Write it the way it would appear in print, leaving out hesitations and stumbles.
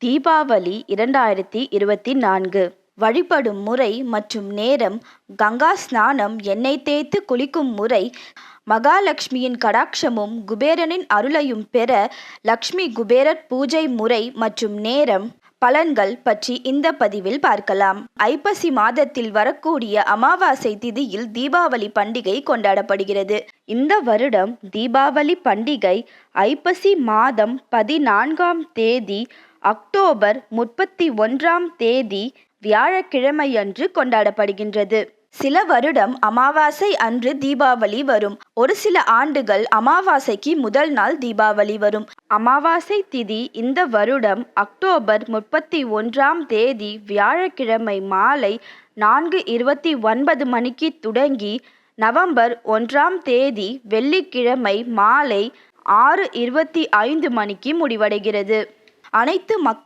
தீபாவளி 2024 வழிபடும் முறை மற்றும் நேரம். கங்கா ஸ்நானம், எண்ணெய் தேய்த்து குளிக்கும் முறை, மகாலட்சுமியின் கடாட்சமும் குபேரனின் அருளையும் பெற லக்ஷ்மி குபேரர் பூஜை முறை மற்றும் நேரம். பலன்கள் பற்றி இந்த பதிவில் பார்க்கலாம். ஐப்பசி மாதத்தில் வரக்கூடிய அமாவாசை திதியில் தீபாவளி பண்டிகை கொண்டாடப்படுகிறது. இந்த வருடம் தீபாவளி பண்டிகை ஐப்பசி மாதம் 14ஆம் தேதி அக்டோபர் 31ஆம் தேதி வியாழக்கிழமையன்று கொண்டாடப்படுகின்றது. சில வருடம் அமாவாசை அன்று தீபாவளி வரும். ஒரு சில ஆண்டுகள் அமாவாசைக்கு முதல் நாள் தீபாவளி வரும். அமாவாசை திதி இந்த வருடம் அக்டோபர் 31ஆம் தேதி வியாழக்கிழமை மாலை 4:29 மணிக்கு தொடங்கி நவம்பர் 1ஆம் தேதி வெள்ளிக்கிழமை மாலை 6:25 மணிக்கு முடிவடைகிறது. அனைத்து